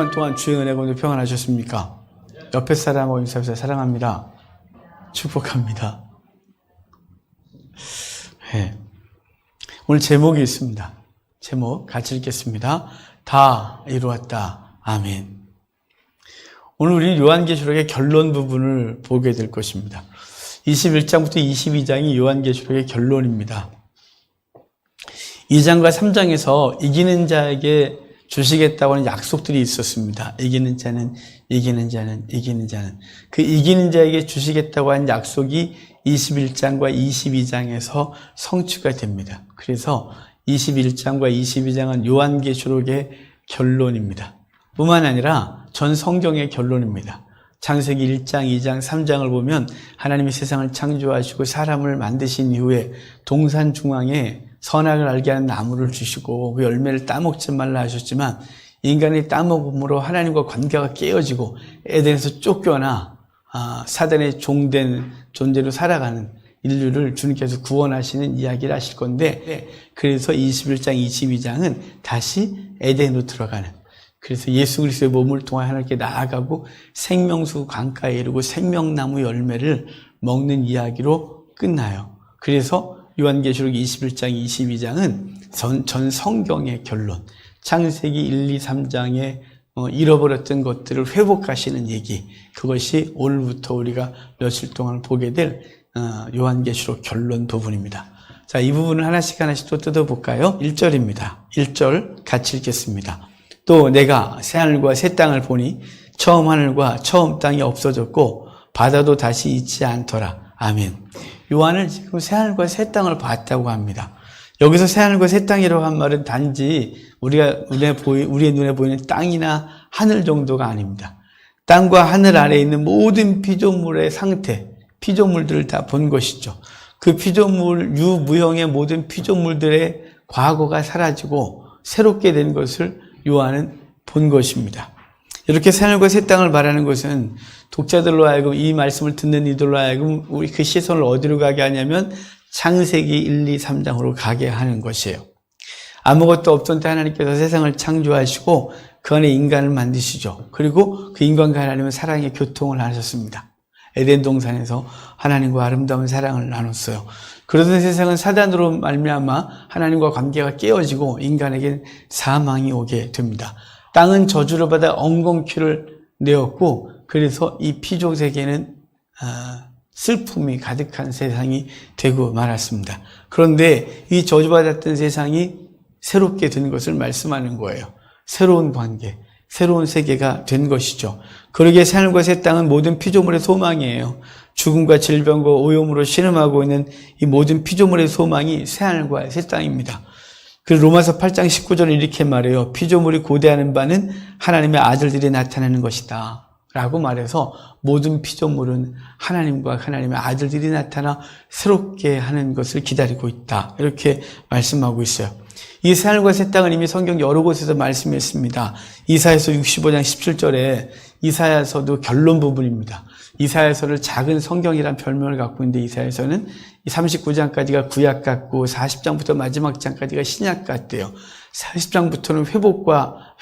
주간 동안 주의 은혜가 오늘 평안하셨습니까? 옆에 사람하고 인사하세요. 사랑합니다. 축복합니다. 네. 오늘 제목이 있습니다. 제목 같이 읽겠습니다. 다 이루었다. 아멘. 오늘 우리 요한계시록의 결론 부분을 보게 될 것입니다. 21장부터 22장이 요한계시록의 결론입니다. 2장과 3장에서 이기는 자에게 주시겠다고 하는 약속들이 있었습니다. 이기는 자는, 이기는 자는, 이기는 자는. 그 이기는 자에게 주시겠다고 한 약속이 21장과 22장에서 성취가 됩니다. 그래서 21장과 22장은 요한계시록의 결론입니다. 뿐만 아니라 전 성경의 결론입니다. 창세기 1장, 2장, 3장을 보면 하나님이 세상을 창조하시고 사람을 만드신 이후에 동산 중앙에 선악을 알게 하는 나무를 주시고 그 열매를 따먹지 말라 하셨지만 인간이 따먹음으로 하나님과 관계가 깨어지고 에덴에서 쫓겨나 사단의 종된 존재로 살아가는 인류를 주님께서 구원하시는 이야기를 하실 건데, 그래서 21장, 22장은 다시 에덴으로 들어가는, 그래서 예수 그리스도의 몸을 통해 하나님께 나아가고 생명수 강가에 이르고 생명나무 열매를 먹는 이야기로 끝나요. 그래서 요한계시록 21장, 22장은 전 성경의 결론, 창세기 1, 2, 3장에 잃어버렸던 것들을 회복하시는 얘기, 그것이 오늘부터 우리가 며칠 동안 보게 될 요한계시록 결론 부분입니다. 자, 이 부분을 하나씩 또 뜯어볼까요? 1절입니다. 1절 같이 읽겠습니다. 또 내가 새하늘과 새 땅을 보니 처음 하늘과 처음 땅이 없어졌고 바다도 다시 있지 않더라. 아멘. 요한은 지금 새하늘과 새 땅을 봤다고 합니다. 여기서 새하늘과 새 땅이라고 한 말은 단지 우리의 눈에 보이는 땅이나 하늘 정도가 아닙니다. 땅과 하늘 아래에 있는 모든 피조물의 상태, 피조물들을 다 본 것이죠. 그 피조물, 유무형의 모든 피조물들의 과거가 사라지고 새롭게 된 것을 요한은 본 것입니다. 이렇게 새하늘과 새 땅을 말하는 것은 독자들로 하여금 이 말씀을 듣는 이들로 하여금 우리 그 시선을 어디로 가게 하냐면 창세기 1, 2, 3장으로 가게 하는 것이에요. 아무것도 없던 때 하나님께서 세상을 창조하시고 그 안에 인간을 만드시죠. 그리고 그 인간과 하나님은 사랑의 교통을 하셨습니다. 에덴 동산에서 하나님과 아름다운 사랑을 나눴어요. 그러던 세상은 사단으로 말미암아 하나님과 관계가 깨어지고 인간에겐 사망이 오게 됩니다. 땅은 저주를 받아 엉겅퀴를 내었고, 그래서 이 피조 세계는 슬픔이 가득한 세상이 되고 말았습니다. 그런데 이 저주받았던 세상이 새롭게 된 것을 말씀하는 거예요. 새로운 관계, 새로운 세계가 된 것이죠. 그러기에 새하늘과 새 땅은 모든 피조물의 소망이에요. 죽음과 질병과 오염으로 신음하고 있는 이 모든 피조물의 소망이 새하늘과 새 땅입니다. 그리고 로마서 8장 19절에 이렇게 말해요. 피조물이 고대하는 바는 하나님의 아들들이 나타나는 것이다 라고 말해서 모든 피조물은 하나님과 하나님의 아들들이 나타나 새롭게 하는 것을 기다리고 있다, 이렇게 말씀하고 있어요. 이 새하늘과 새 땅은 이미 성경 여러 곳에서 말씀했습니다. 이사야서 65장 17절에 이사야서도 결론 부분입니다. 이사야서를 작은 성경이란 별명을 갖고 있는데 이사야서는 39장까지가 구약 같고 40장부터 마지막 장까지가 신약 같대요. 40장부터는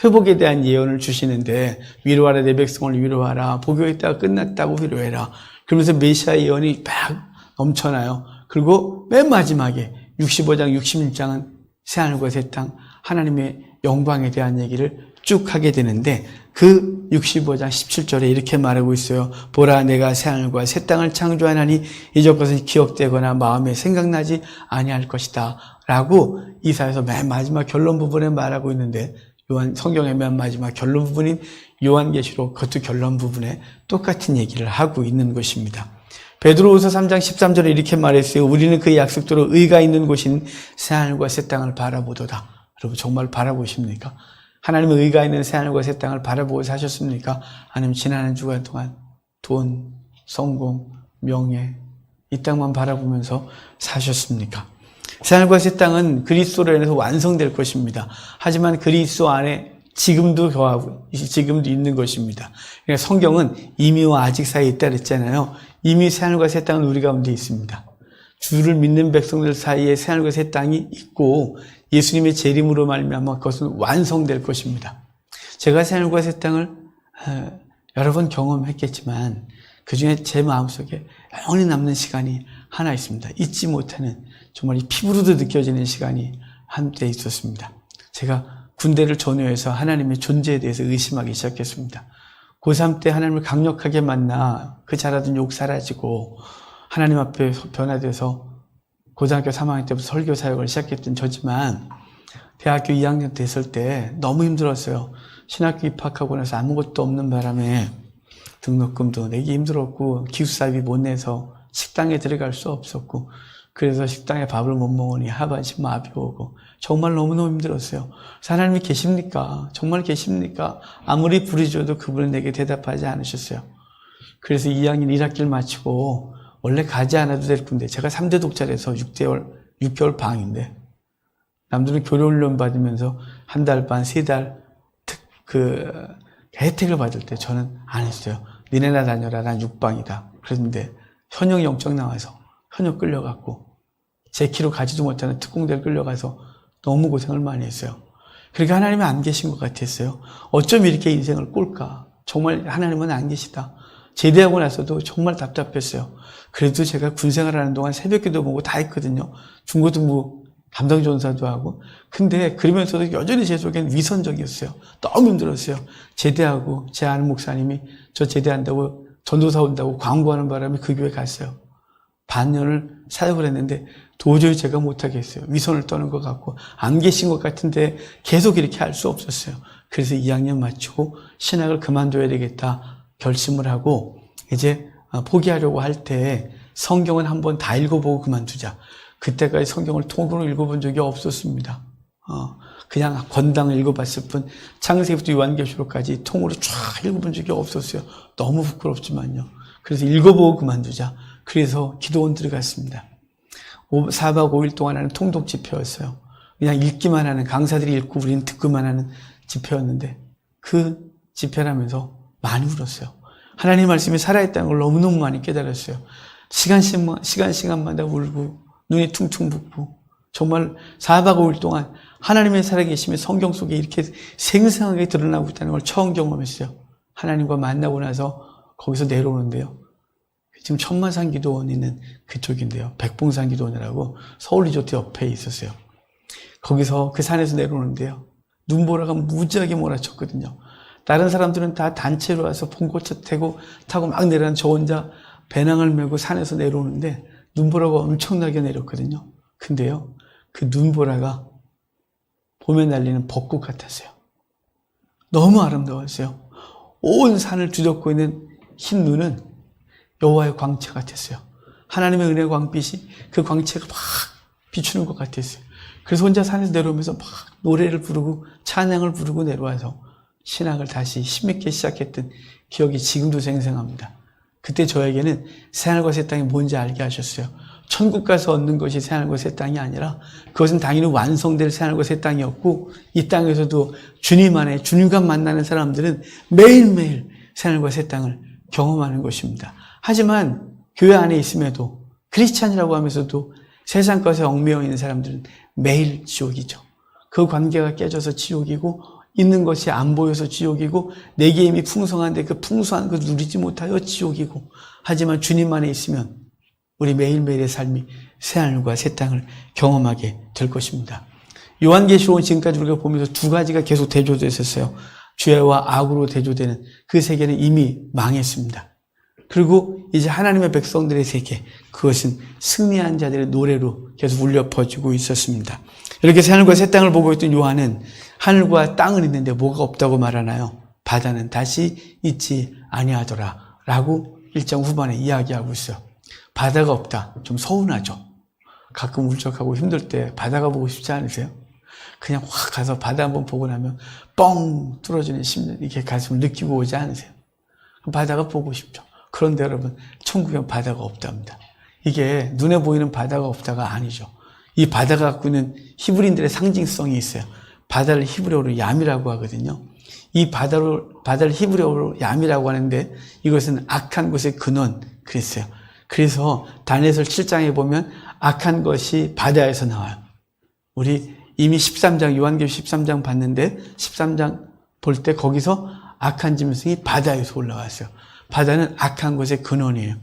회복에 대한 예언을 주시는데 위로하라 내 백성을 위로하라, 복용했다가 끝났다고 위로해라, 그러면서 메시아 예언이 막 넘쳐나요. 그리고 맨 마지막에 65장 66장은 새하늘과 새 땅, 하나님의 영광에 대한 얘기를 쭉 하게 되는데 그 65장 17절에 이렇게 말하고 있어요. 보라, 내가 새하늘과 새 땅을 창조하나니 이적 것은 기억되거나 마음에 생각나지 아니할 것이다 라고 이사야서 맨 마지막 결론 부분에 말하고 있는데, 성경의 맨 마지막 결론 부분인 요한계시록 그것도 결론 부분에 똑같은 얘기를 하고 있는 것입니다. 베드로후서 3장 13절에 이렇게 말했어요. 우리는 그 약속대로 의가 있는 곳인 새하늘과 새 땅을 바라보도다. 여러분 정말 바라보십니까? 하나님의 의가 있는 새하늘과 새 땅을 바라보고 사셨습니까? 아니면 지나는 주간 동안 돈, 성공, 명예 이 땅만 바라보면서 사셨습니까? 새하늘과 새 땅은 그리스도로 인해서 완성될 것입니다. 하지만 그리스도 안에 지금도 있는 것입니다. 그러니까 성경은 이미와 아직 사이에 있다 그랬잖아요. 이미 새하늘과 새 땅은 우리 가운데 있습니다. 주를 믿는 백성들 사이에 새하늘과 새 땅이 있고 예수님의 재림으로 말미암아 그것은 완성될 것입니다. 제가 새하늘과 새 땅을 여러 번 경험했겠지만 그 중에 제 마음속에 영원히 남는 시간이 하나 있습니다. 잊지 못하는 정말 이 피부로도 느껴지는 시간이 한때 있었습니다. 제가 군대를 전후해서 하나님의 존재에 대해서 의심하기 시작했습니다. 고3 때 하나님을 강력하게 만나 그 잘하던 욕 사라지고 하나님 앞에 변화돼서 고등학교 3학년 때부터 설교 사역을 시작했던 저지만 대학교 2학년 됐을 때 너무 힘들었어요. 신학교 입학하고 나서 아무것도 없는 바람에 등록금도 내기 힘들었고 기숙사비 못 내서 식당에 들어갈 수 없었고 그래서 식당에 밥을 못 먹으니 하반신 마비 오고 정말 너무너무 힘들었어요. 하나님이 계십니까? 정말 계십니까? 아무리 부르짖어도 그분은 내게 대답하지 않으셨어요. 그래서 2학년 1학기를 마치고 원래 가지 않아도 될 군데 제가 3대 독자라서 6개월 방인데 남들은 교류훈련 받으면서 한 달 반, 3달 혜택을 받을 때 저는 안 했어요. 니네나 다녀라, 난 6방이다. 그랬는데 현역 영적 나와서 현역 끌려갔고 제 키로 가지도 못하는 특공대를 끌려가서 너무 고생을 많이 했어요. 그러니까 하나님은 안 계신 것 같았어요. 어쩜 이렇게 인생을 꼴까? 정말 하나님은 안 계시다. 제대하고 나서도 정말 답답했어요. 그래도 제가 군생활하는 동안 새벽기도 보고 다 했거든요. 중고등부 담당전사도 하고. 근데 그러면서도 여전히 제 속엔 위선적이었어요. 너무 힘들었어요. 제대하고 제 아는 목사님이 저 제대한다고 전도사 온다고 광고하는 바람에 그 교회 갔어요. 반년을 사역을 했는데 도저히 제가 못하겠어요. 위선을 떠는 것 같고 안 계신 것 같은데 계속 이렇게 할 수 없었어요. 그래서 2학년 마치고 신학을 그만둬야 되겠다 결심을 하고 이제 포기하려고 할 때 성경은 한번 다 읽어보고 그만두자. 그때까지 성경을 통으로 읽어본 적이 없었습니다. 그냥 권당을 읽어봤을 뿐 창세기부터 요한계시록까지 통으로 쫙 읽어본 적이 없었어요. 너무 부끄럽지만요. 그래서 읽어보고 그만두자. 그래서 기도원 들어갔습니다. 4박 5일 동안 하는 통독 집회였어요. 그냥 읽기만 하는, 강사들이 읽고 우리는 듣기만 하는 집회였는데 그 집회를 하면서 많이 울었어요. 하나님 말씀이 살아있다는 걸 너무너무 많이 깨달았어요. 시간마다 울고 눈이 퉁퉁 붓고 정말 4박 5일 동안 하나님의 살아계심이 성경 속에 이렇게 생생하게 드러나고 있다는 걸 처음 경험했어요. 하나님과 만나고 나서 거기서 내려오는데요. 지금 천마산 기도원 있는 그쪽인데요. 백봉산 기도원이라고 서울 리조트 옆에 있었어요. 거기서 그 산에서 내려오는데요. 눈보라가 무지하게 몰아쳤거든요. 다른 사람들은 다 단체로 와서 봉고차 타고 막 내려는 저 혼자 배낭을 메고 산에서 내려오는데 눈보라가 엄청나게 내렸거든요. 근데요. 그 눈보라가 봄에 날리는 벚꽃 같았어요. 너무 아름다웠어요. 온 산을 뒤덮고 있는 흰 눈은 여호와의 광채 같았어요. 하나님의 은혜 광빛이 그 광채가 막 비추는 것 같았어요. 그래서 혼자 산에서 내려오면서 막 노래를 부르고 찬양을 부르고 내려와서 신학을 다시 힘있게 시작했던 기억이 지금도 생생합니다. 그때 저에게는 새하늘과 새 땅이 뭔지 알게 하셨어요. 천국 가서 얻는 것이 새하늘과 새 땅이 아니라 그것은 당연히 완성될 새하늘과 새 땅이었고 이 땅에서도 주님 안에 주님과 만나는 사람들은 매일매일 새하늘과 새 땅을 경험하는 것입니다. 하지만 교회 안에 있음에도 크리스찬이라고 하면서도 세상 것에 얽매여 있는 사람들은 매일 지옥이죠. 그 관계가 깨져서 지옥이고 있는 것이 안 보여서 지옥이고 내게 이미 풍성한데 그 풍성한 것을 누리지 못하여 지옥이고 하지만 주님 안에 있으면 우리 매일매일의 삶이 새하늘과 새 땅을 경험하게 될 것입니다. 요한계시록은 지금까지 우리가 보면서 두 가지가 계속 대조됐었어요. 죄와 악으로 대조되는 그 세계는 이미 망했습니다. 그리고 이제 하나님의 백성들의 세계, 그것은 승리한 자들의 노래로 계속 울려 퍼지고 있었습니다. 이렇게 하늘과 새 땅을 보고 있던 요한은 하늘과 땅은 있는데 뭐가 없다고 말하나요? 바다는 다시 있지 아니하더라 라고 1장 후반에 이야기하고 있어요. 바다가 없다. 좀 서운하죠. 가끔 울적하고 힘들 때 바다가 보고 싶지 않으세요? 그냥 확 가서 바다 한번 보고 나면 뻥 뚫어지는 심령, 이렇게 가슴을 느끼고 오지 않으세요? 바다가 보고 싶죠. 그런데 여러분, 천국엔 바다가 없답니다. 이게 눈에 보이는 바다가 없다가 아니죠. 이 바다가 갖고 있는 히브리인들의 상징성이 있어요. 바다를 히브리어로 얌이라고 하거든요. 이 바다를 히브리어로 얌이라고 하는데 이것은 악한 것의 근원, 그랬어요. 그래서 다니엘서 7장에 보면 악한 것이 바다에서 나와요. 우리 이미 13장, 요한계시록 13장 봤는데 13장 볼 때 거기서 악한 짐승이 바다에서 올라왔어요. 바다는 악한 것의 근원이에요.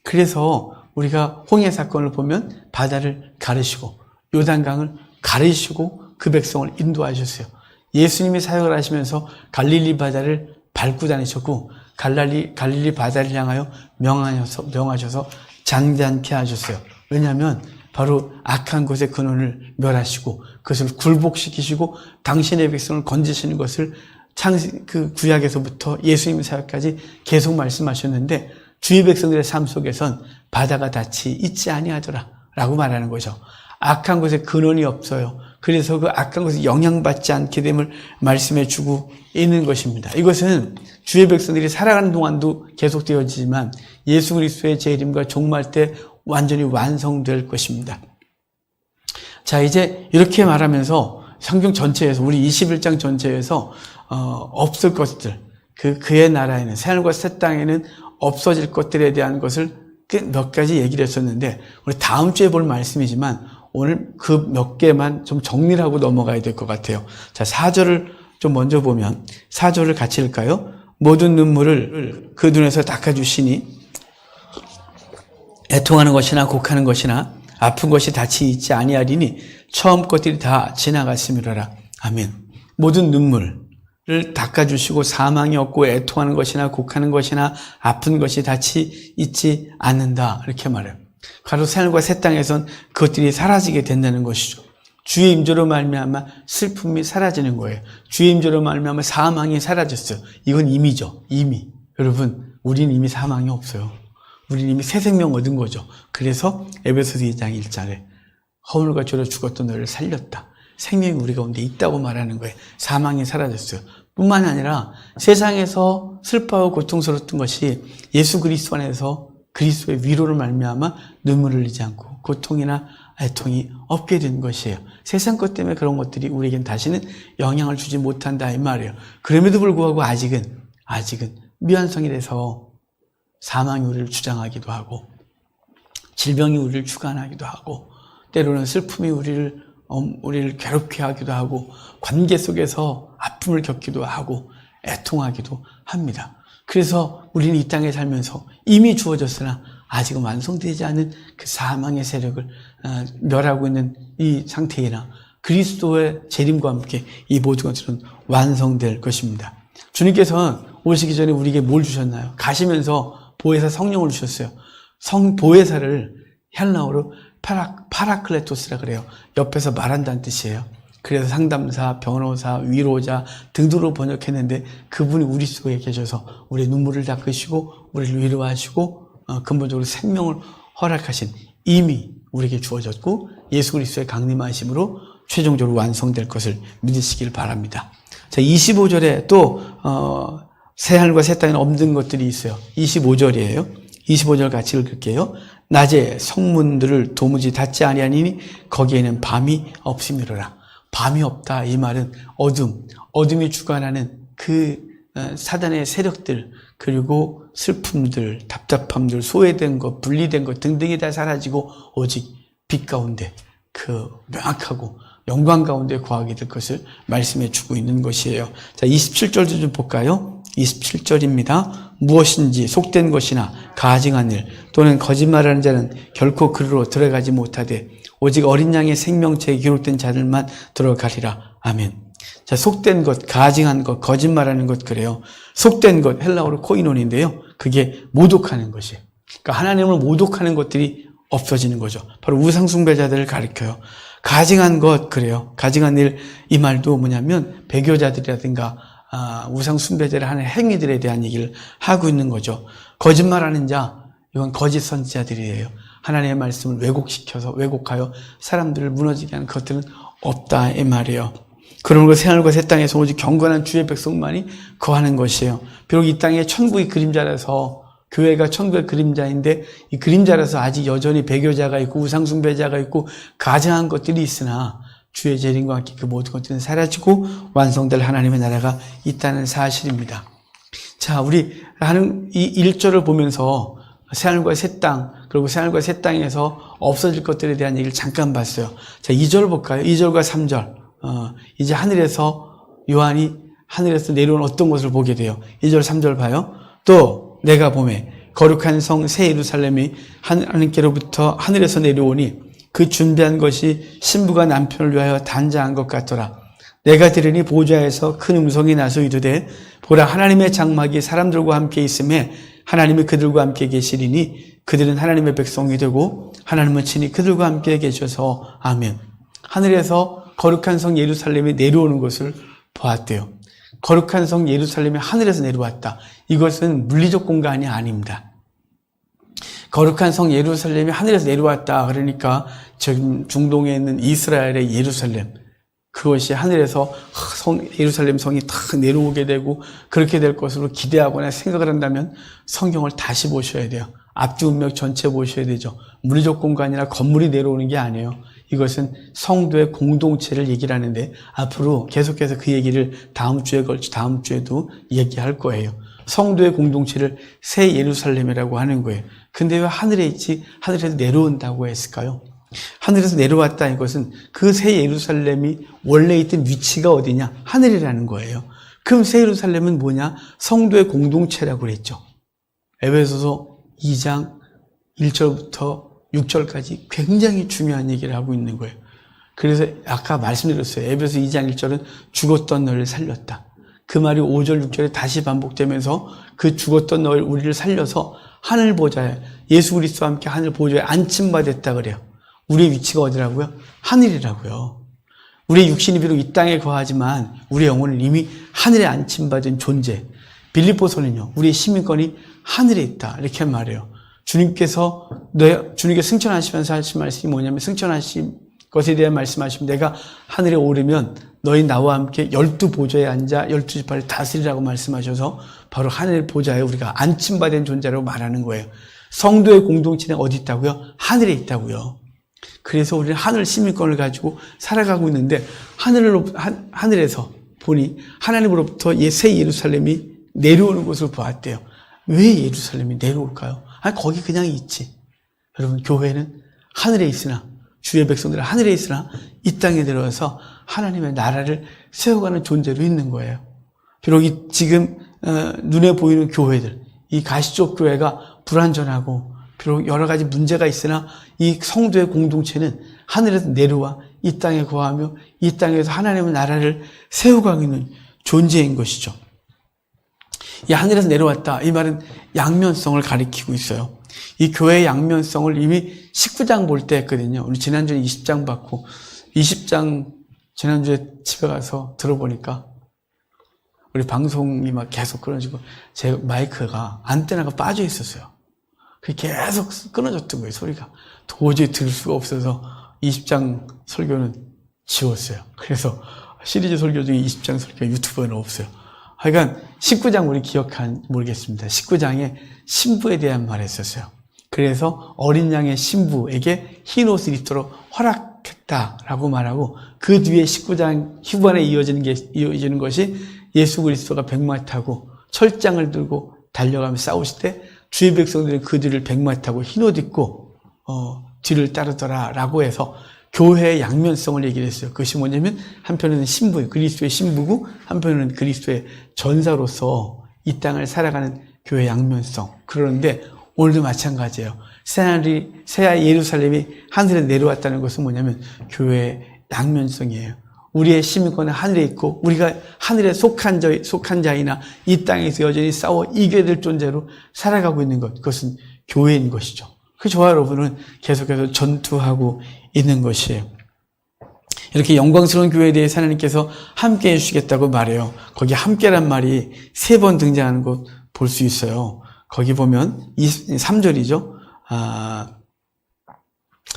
그래서 우리가 홍해 사건을 보면 바다를 가르시고 요단강을 가르시고 그 백성을 인도하셨어요. 예수님이 사역을 하시면서 갈릴리 바다를 밟고 다니셨고 갈릴리 바다를 향하여 명하셔서 장대않게 하셨어요. 왜냐하면 바로 악한 것의 근원을 멸하시고 그것을 굴복시키시고 당신의 백성을 건지시는 것을 그 구약에서부터 예수님 사역까지 계속 말씀하셨는데 주의 백성들의 삶 속에선 바다가 닻이 있지 아니하더라 라고 말하는 거죠. 악한 것에 근원이 없어요. 그래서 그 악한 것에 영향받지 않게 됨을 말씀해 주고 있는 것입니다. 이것은 주의 백성들이 살아가는 동안도 계속되어지지만 예수 그리스도의 재림과 종말 때 완전히 완성될 것입니다. 자, 이제 이렇게 말하면서 성경 전체에서 우리 21장 전체에서 없을 것들, 그의 나라에는 새하늘과 새 땅에는 없어질 것들에 대한 것을 몇 가지 얘기를 했었는데 우리 다음 주에 볼 말씀이지만 오늘 그 몇 개만 좀 정리를 하고 넘어가야 될 것 같아요. 자, 4절을 좀 먼저 보면 4절을 같이 읽을까요? 모든 눈물을 그 눈에서 닦아주시니 애통하는 것이나 곡하는 것이나 아픈 것이 닻이 있지 아니하리니 처음 것들이 다 지나갔음이로라. 아멘. 모든 눈물을 닦아주시고 사망이 없고 애통하는 것이나 곡하는 것이나 아픈 것이 닻이 있지 않는다. 이렇게 말해요. 바로 새하늘과 새 땅에선 그것들이 사라지게 된다는 것이죠. 주의 임재로 말미암아 슬픔이 사라지는 거예요. 주의 임재로 말미암아 사망이 사라졌어요. 이건 이미죠. 이미. 여러분, 우리는 이미 사망이 없어요. 우리는 이미 새 생명 얻은 거죠. 그래서 에베소서 2장 1절에 허물과 죄로 죽었던 너를 살렸다. 생명이 우리 가운데 있다고 말하는 거예요. 사망이 사라졌어요. 뿐만 아니라 세상에서 슬퍼하고 고통스러웠던 것이 예수 그리스도 안에서 그리스도의 위로를 말미암아 눈물을 흘리지 않고 고통이나 애통이 없게 된 것이에요. 세상 것 때문에 그런 것들이 우리에겐 다시는 영향을 주지 못한다 이 말이에요. 그럼에도 불구하고 아직은 미완성이 돼서 사망이 우리를 주장하기도 하고 질병이 우리를 주관하기도 하고 때로는 슬픔이 우리를 괴롭게 하기도 하고 관계 속에서 아픔을 겪기도 하고 애통하기도 합니다. 그래서 우리는 이 땅에 살면서 이미 주어졌으나 아직은 완성되지 않은 그 사망의 세력을 멸하고 있는 이 상태이나 그리스도의 재림과 함께 이 모든 것들은 완성될 것입니다. 주님께서는 오시기 전에 우리에게 뭘 주셨나요? 가시면서 보혜사 성령을 주셨어요. 보혜사를 헬라어로 파라클레토스라 그래요. 옆에서 말한다는 뜻이에요. 그래서 상담사, 변호사, 위로자 등등으로 번역했는데 그분이 우리 속에 계셔서 우리의 눈물을 닦으시고 우리를 위로하시고 근본적으로 생명을 허락하신 이미 우리에게 주어졌고 예수 그리스도의 강림하심으로 최종적으로 완성될 것을 믿으시길 바랍니다. 자, 25절에 또 새하늘과 새 땅에 없는 것들이 있어요. 25절이에요. 25절 같이 읽을게요. 낮에 성문들을 도무지 닫지 아니하니 거기에는 밤이 없음이로라. 밤이 없다 이 말은 어둠이 주관하는 그 사단의 세력들 그리고 슬픔들, 답답함들, 소외된 것, 분리된 것 등등이 다 사라지고 오직 빛 가운데 그 명확하고 영광 가운데 거하게 될 것을 말씀해 주고 있는 것이에요. 자, 27절도 좀 볼까요? 27절입니다. 무엇인지 속된 것이나 가증한 일 또는 거짓말하는 자는 결코 그리로 들어가지 못하되 오직 어린 양의 생명체에 기록된 자들만 들어가리라. 아멘. 자, 속된 것, 가증한 것, 거짓말하는 것 그래요. 속된 것, 헬라어로 코이논인데요. 그게 모독하는 것이에요. 그러니까 하나님을 모독하는 것들이 없어지는 거죠. 바로 우상숭배자들을 가리켜요. 가증한 것 그래요. 가증한 일, 이 말도 뭐냐면 배교자들이라든가 우상숭배자를 하는 행위들에 대한 얘기를 하고 있는 거죠. 거짓말하는 자, 이건 거짓 선지자들이에요. 하나님의 말씀을 왜곡하여 사람들을 무너지게 하는 것들은 없다 이 말이에요. 그러므로 새하늘과 새 땅에서 오직 경건한 주의 백성만이 거하는 것이에요. 비록 이 땅에 천국의 그림자라서 교회가 천국의 그림자인데 이 그림자라서 아직 여전히 배교자가 있고 우상숭배자가 있고 가증한 것들이 있으나 주의 재림과 함께 그 모든 것들은 사라지고 완성될 하나님의 나라가 있다는 사실입니다. 자, 우리 하는 이 1절을 보면서 새하늘과 새 땅, 그리고 새하늘과 새 땅에서 없어질 것들에 대한 얘기를 잠깐 봤어요. 자, 2절 볼까요? 2절과 3절. 이제 하늘에서 요한이 하늘에서 내려온 어떤 것을 보게 돼요. 2절 3절 봐요. 또 내가 보매 거룩한 성 새 예루살렘이 하나님께로부터 하늘에서 내려오니 그 준비한 것이 신부가 남편을 위하여 단장한 것 같더라. 내가 들으니 보좌에서 큰 음성이 나서 이르되 보라 하나님의 장막이 사람들과 함께 있음에 하나님이 그들과 함께 계시리니 그들은 하나님의 백성이 되고 하나님은 친히 그들과 함께 계셔서 아멘. 하늘에서 거룩한 성 예루살렘이 내려오는 것을 보았대요. 거룩한 성 예루살렘이 하늘에서 내려왔다. 이것은 물리적 공간이 아닙니다. 거룩한 성 예루살렘이 하늘에서 내려왔다. 그러니까 지금 중동에 있는 이스라엘의 예루살렘, 그것이 하늘에서 예루살렘 성이 탁 내려오게 되고 그렇게 될 것으로 기대하거나 생각을 한다면 성경을 다시 보셔야 돼요. 앞뒤 운명 전체 보셔야 되죠. 물리적 공간이나 건물이 내려오는 게 아니에요. 이것은 성도의 공동체를 얘기를 하는데 앞으로 계속해서 그 얘기를 다음 주에도 얘기할 거예요. 성도의 공동체를 새 예루살렘이라고 하는 거예요. 근데 왜 하늘에 있지? 하늘에서 내려온다고 했을까요? 하늘에서 내려왔다 이것은 그 새 예루살렘이 원래 있던 위치가 어디냐? 하늘이라는 거예요. 그럼 새 예루살렘은 뭐냐? 성도의 공동체라고 그랬죠. 에베소서 2장 1절부터 6절까지 굉장히 중요한 얘기를 하고 있는 거예요. 그래서 아까 말씀드렸어요. 에베소 2장 1절은 죽었던 너를 살렸다. 그 말이 5절 6절에 다시 반복되면서 그 죽었던 너를 우리를 살려서 하늘 보좌에 예수 그리스도와 함께 하늘 보좌에 안침받았다 그래요. 우리의 위치가 어디라고요? 하늘이라고요. 우리의 육신이 비록 이 땅에 거하지만 우리의 영혼은 이미 하늘에 안침받은 존재. 빌립보서는요, 우리의 시민권이 하늘에 있다 이렇게 말해요. 주님께서 승천하시면서 하신 말씀이 뭐냐면, 승천하신 것에 대한 말씀하시면 내가 하늘에 오르면 너희 나와 함께 12보좌에 앉아 12지파를 다스리라고 말씀하셔서 바로 하늘 보좌에 우리가 안침받은 존재라고 말하는 거예요. 성도의 공동체는 어디 있다고요? 하늘에 있다고요. 그래서 우리는 하늘 시민권을 가지고 살아가고 있는데 하늘에서 보니 하나님으로부터 새 예루살렘이 내려오는 것을 보았대요. 왜 예루살렘이 내려올까요? 거기 그냥 있지. 여러분, 교회는 하늘에 있으나, 주의 백성들은 하늘에 있으나 이 땅에 내려와서 하나님의 나라를 세워가는 존재로 있는 거예요. 비록 지금 눈에 보이는 교회들, 이 가시적 교회가 불완전하고 비록 여러 가지 문제가 있으나 이 성도의 공동체는 하늘에서 내려와 이 땅에 거하며 이 땅에서 하나님의 나라를 세워가고 있는 존재인 것이죠. 이 하늘에서 내려왔다. 이 말은 양면성을 가리키고 있어요. 이 교회의 양면성을 이미 19장 볼 때 했거든요. 우리 지난주에 20장 받고 20장 지난주에 집에 가서 들어보니까 우리 방송이 막 계속 끊어지고 제 마이크가 안테나가 빠져 있었어요. 그게 계속 끊어졌던 거예요. 소리가. 도저히 들을 수가 없어서 20장 설교는 지웠어요. 그래서 시리즈 설교 중에 20장 설교가 유튜브에는 없어요. 하여간 19장 우리 모르겠습니다. 19장에 신부에 대한 말을 했었어요. 그래서 어린 양의 신부에게 흰 옷을 입도록 허락했다라고 말하고 그 뒤에 19장 후반에 이어지는 것이 예수 그리스도가 백마 타고 철장을 들고 달려가며 싸우실 때 주의 백성들은 그들을 백마 타고 흰 옷 입고 뒤를 따르더라라고 해서 교회의 양면성을 얘기를 했어요. 그것이 뭐냐면 한편에는 신부, 그리스도의 신부고 한편에는 그리스도의 전사로서 이 땅을 살아가는 교회의 양면성. 그런데 오늘도 마찬가지예요. 새 예루살렘이 하늘에 내려왔다는 것은 뭐냐면 교회의 양면성이에요. 우리의 시민권은 하늘에 있고 우리가 하늘에 속한 자이나 이 땅에서 여전히 싸워 이겨야 될 존재로 살아가고 있는 것. 그것은 교회인 것이죠. 그 저와 여러분은 계속해서 전투하고 있는 것이에요. 이렇게 영광스러운 교회에 대해서 하나님께서 함께 해주시겠다고 말해요. 거기 함께란 말이 3번 등장하는 곳 볼 수 있어요. 거기 보면 3절이죠.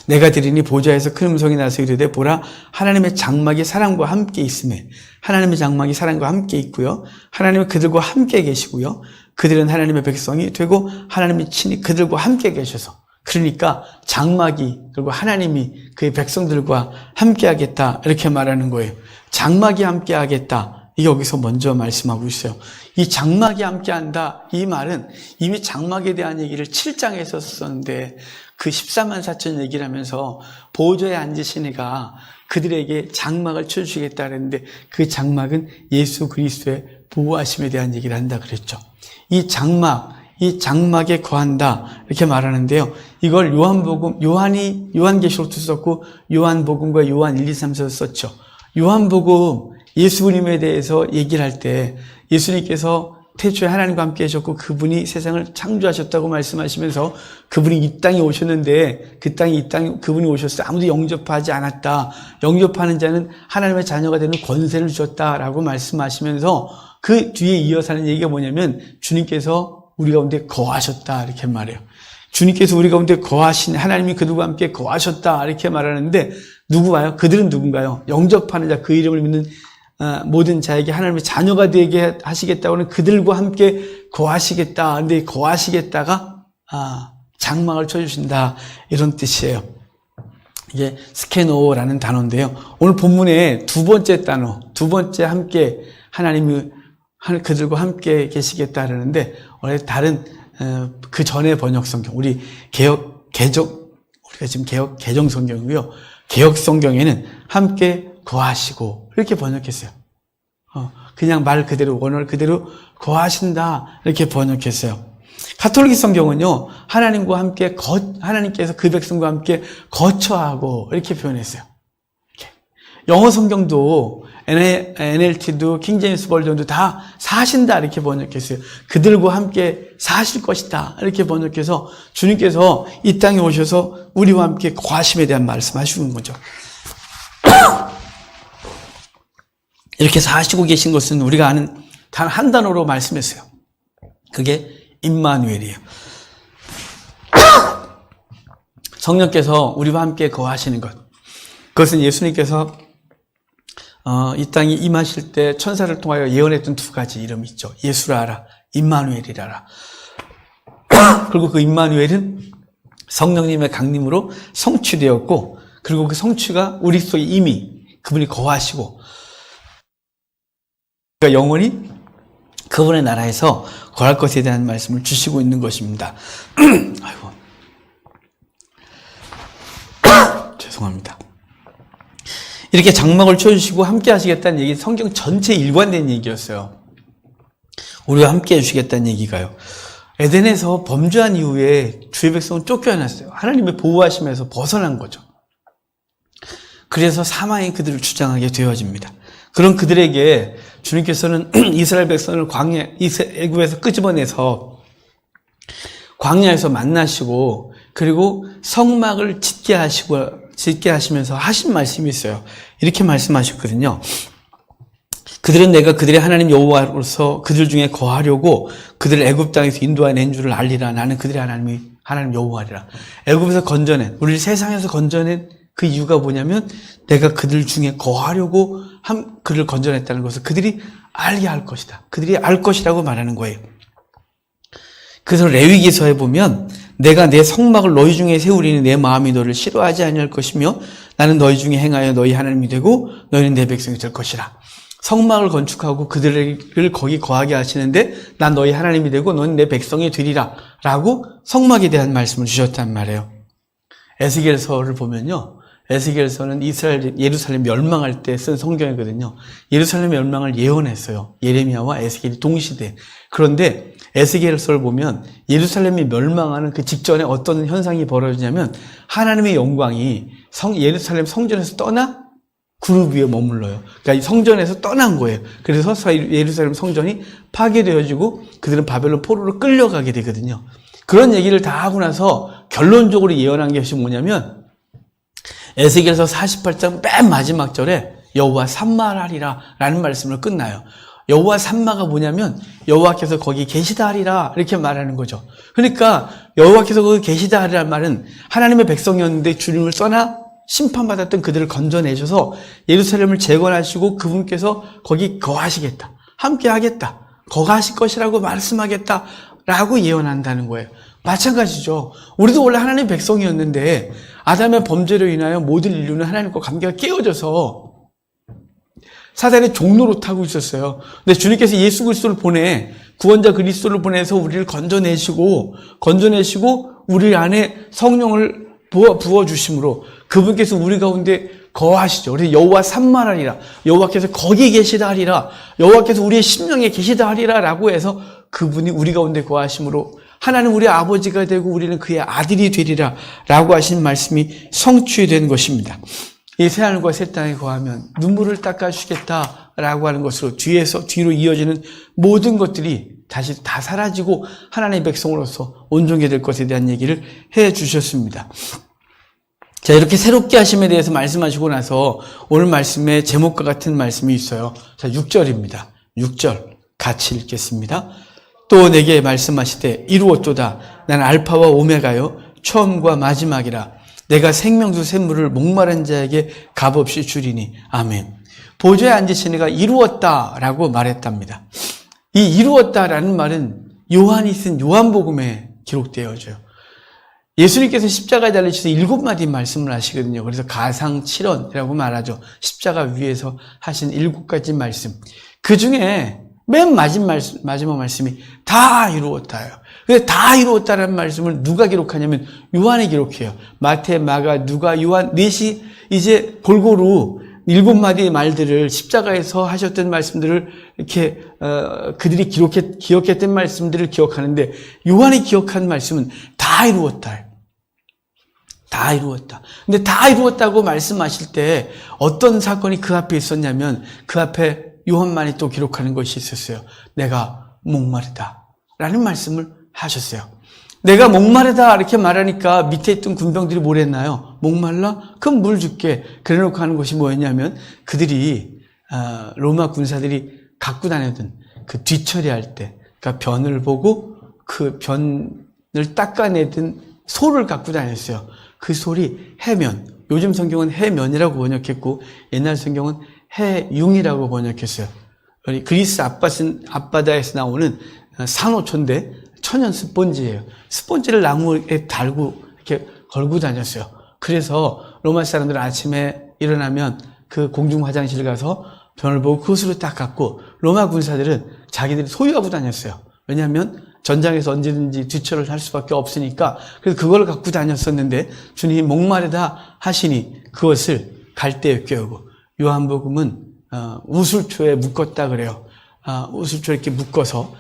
내가 들으니 보좌에서 큰 음성이 나서 이르되 보라 하나님의 장막이 사람과 함께 있음에, 하나님의 장막이 사람과 함께 있고요. 하나님은 그들과 함께 계시고요. 그들은 하나님의 백성이 되고 하나님이 친히 그들과 함께 계셔서, 그러니까 장막이 그리고 하나님이 그의 백성들과 함께 하겠다 이렇게 말하는 거예요. 장막이 함께 하겠다. 이게 여기서 먼저 말씀하고 있어요. 이 장막이 함께 한다. 이 말은 이미 장막에 대한 얘기를 7장에서 썼는데 그 14만 4천 얘기를 하면서 보좌에 앉으신 이가 그들에게 장막을 쳐주시겠다 그랬는데 그 장막은 예수 그리스도의 보호하심에 대한 얘기를 한다 그랬죠. 이 장막에 거한다 이렇게 말하는데요. 이걸 요한계시록도 썼고 요한복음과 요한 1, 2, 3서도 썼죠. 요한복음 예수님에 대해서 얘기를 할 때 예수님께서 태초에 하나님과 함께 하셨고 그분이 세상을 창조하셨다고 말씀하시면서 그분이 이 땅에 오셨는데 그분이 오셨을 때 아무도 영접하지 않았다. 영접하는 자는 하나님의 자녀가 되는 권세를 주셨다라고 말씀하시면서 그 뒤에 이어서 하는 얘기가 뭐냐면 주님께서 우리 가운데 거하셨다 이렇게 말해요. 주님께서 우리 가운데 거하신 하나님이 그들과 함께 거하셨다 이렇게 말하는데 누구와요? 그들은 누군가요? 영접하는 자, 그 이름을 믿는 모든 자에게 하나님의 자녀가 되게 하시겠다고는 그들과 함께 거하시겠다. 근데 거하시겠다가 장막을 쳐주신다 이런 뜻이에요. 이게 스케노라는 단어인데요. 오늘 본문의 두 번째 함께 하나님이 그들과 함께 계시겠다 그러는데 원래 다른 그 전에 번역 성경 우리 우리가 지금 개정 성경이고요. 개역 성경에는 함께 거하시고 이렇게 번역했어요. 그냥 말 그대로 원어 그대로 거하신다 이렇게 번역했어요. 가톨릭 성경은요 하나님과 함께 하나님께서 그 백성과 함께 거처하고 이렇게 표현했어요. 이렇게. 영어 성경도 NLT도 킹제임스 버전도 다 사신다 이렇게 번역했어요. 그들과 함께 사실 것이다 이렇게 번역해서 주님께서 이 땅에 오셔서 우리와 함께 거하심에 대한 말씀하시는 거죠. 이렇게 사시고 계신 것은 우리가 아는 단 한 단어로 말씀했어요. 그게 임마누엘이에요. 성령께서 우리와 함께 거하시는 것. 그것은 예수님께서 이 땅에 임하실 때 천사를 통하여 예언했던 두 가지 이름이 있죠. 예수라라, 임마누엘이라라. 그리고 그 임마누엘은 성령님의 강림으로 성취되었고 그리고 그 성취가 우리 속에 이미 그분이 거하시고 영원히 그분의 나라에서 거할 것에 대한 말씀을 주시고 있는 것입니다. 아이고. 죄송합니다. 이렇게 장막을 쳐주시고 함께 하시겠다는 얘기 성경 전체에 일관된 얘기였어요. 우리와 함께 해주시겠다는 얘기가요. 에덴에서 범죄한 이후에 주의 백성은 쫓겨났어요. 하나님의 보호하심에서 벗어난 거죠. 그래서 사망이 그들을 주장하게 되어집니다. 그런 그들에게 주님께서는 이스라엘 백성을 애굽에서 끄집어내서 광야에서 만나시고 그리고 성막을 짓게 하시면서 하신 말씀이 있어요. 이렇게 말씀하셨거든요. 그들은 내가 그들의 하나님 여호와로서 그들 중에 거하려고 그들을 애굽 땅에서 인도해낸 줄을 알리라. 나는 그들의 하나님 여호와리라. 애굽에서 건져낸, 우리를 세상에서 건져낸 그 이유가 뭐냐면 내가 그들 중에 거하려고 그를 건져냈다는 것을 그들이 알게 할 것이다. 그들이 알 것이라고 말하는 거예요. 그래서 레위기서에 보면 내가 내 성막을 너희 중에 세우리니 내 마음이 너를 싫어하지 아니할 것이며 나는 너희 중에 행하여 너희 하나님이 되고 너희는 내 백성이 될 것이라. 성막을 건축하고 그들을 거기 거하게 하시는데 난 너희 하나님이 되고 너는 내 백성이 되리라 라고 성막에 대한 말씀을 주셨단 말이에요. 에스겔서를 보면요. 에스겔서는 예루살렘 멸망할 때 쓴 성경이거든요. 예루살렘 멸망을 예언했어요. 예레미야와 에스겔이 동시대. 그런데 에스겔서를 보면 예루살렘이 멸망하는 그 직전에 어떤 현상이 벌어지냐면 하나님의 영광이 예루살렘 성전에서 떠나 그룹 위에 머물러요. 그러니까 성전에서 떠난 거예요. 그래서 예루살렘 성전이 파괴되어지고 그들은 바벨론 포로로 끌려가게 되거든요. 그런 얘기를 다 하고 나서 결론적으로 예언한 것이 뭐냐면 에스겔서 48장 맨 마지막 절에 여호와 산마하리라 라는 말씀으로 끝나요. 여호와 산마가 뭐냐면 여호와께서 거기 계시다 하리라 이렇게 말하는 거죠. 그러니까 여호와께서 거기 계시다 하리라는 말은 하나님의 백성이었는데 주님을 떠나 심판받았던 그들을 건져내셔서 예루살렘을 재건하시고 그분께서 거기 거하시겠다. 함께 하겠다. 거하실 것이라고 말씀하겠다 라고 예언한다는 거예요. 마찬가지죠. 우리도 원래 하나님의 백성이었는데 아담의 범죄로 인하여 모든 인류는 하나님과 관계가 깨어져서 사단의 종로로 타고 있었어요. 근데 주님께서 예수 그리스도를 구원자 그리스도를 보내서 우리를 건져내시고 우리 안에 성령을 부어주심으로 그분께서 우리 가운데 거하시죠. 그래서 여호와 산만하리라. 여호와께서 거기 계시다 하리라. 여호와께서 우리의 심령에 계시다 하리라 라고 해서 그분이 우리 가운데 거하심으로 하나님 우리 아버지가 되고 우리는 그의 아들이 되리라 라고 하신 말씀이 성취된 것입니다. 이 새하늘과 새 땅에 거하면 눈물을 닦아주시겠다 라고 하는 것으로 뒤로 이어지는 모든 것들이 다시 다 사라지고 하나님의 백성으로서 온전히 될 것에 대한 얘기를 해 주셨습니다. 자, 이렇게 새롭게 하심에 대해서 말씀하시고 나서 오늘 말씀의 제목과 같은 말씀이 있어요. 자, 6절입니다. 6절 같이 읽겠습니다. 또 내게 말씀하시되 이루었도다. 난 알파와 오메가요 처음과 마지막이라. 내가 생명수 샘물을 목마른 자에게 값없이 주리니. 아멘. 보좌에 앉으신 이가 이루었다라고 말했답니다. 이 이루었다라는 말은 요한이 쓴 요한복음에 기록되어져요. 예수님께서 십자가에 달리셔서 7마디 말씀을 하시거든요. 그래서 가상칠언이라고 말하죠. 십자가 위에서 하신 7가지 말씀. 그 중에 맨 마지막 말씀이 다 이루었다예요. 근데 다 이루었다라는 말씀을 누가 기록하냐면 요한이 기록해요. 마태, 마가, 누가, 요한 넷이 이제 골고루 7마디의 말들을 십자가에서 하셨던 말씀들을 이렇게 그들이 기억했던 말씀들을 기억하는데 요한이 기억한 말씀은 다 이루었다. 다 이루었다. 근데 다 이루었다고 말씀하실 때 어떤 사건이 그 앞에 있었냐면 그 앞에 요한만이 또 기록하는 것이 있었어요. 내가 목마르다 라는 말씀을 하셨어요. 내가 목마르다 이렇게 말하니까 밑에 있던 군병들이 뭘 했나요? 목말라? 그럼 물 줄게. 그래놓고 하는 것이 뭐였냐면 그들이 로마 군사들이 갖고 다니던 그 뒤처리할 때 그러니까 변을 보고 그 변을 닦아내던 소를 갖고 다녔어요. 그 소리 해면. 요즘 성경은 해면이라고 번역했고 옛날 성경은 해융이라고 번역했어요. 그리스 앞바다에서 나오는 산호초인데 천연 스폰지예요. 스폰지를 나무에 달고 이렇게 걸고 다녔어요. 그래서 로마 사람들은 아침에 일어나면 그 공중 화장실 가서 변을 보고 그것으로 닦았고 로마 군사들은 자기들이 소유하고 다녔어요. 왜냐하면 전장에서 언제든지 뒤처리를 할 수밖에 없으니까 그래서 그걸 갖고 다녔었는데 주님이 목마르다 하시니 그것을 갈대에 꿰우고 요한복음은 우술초에 묶었다 그래요. 우술초에 이렇게 묶어서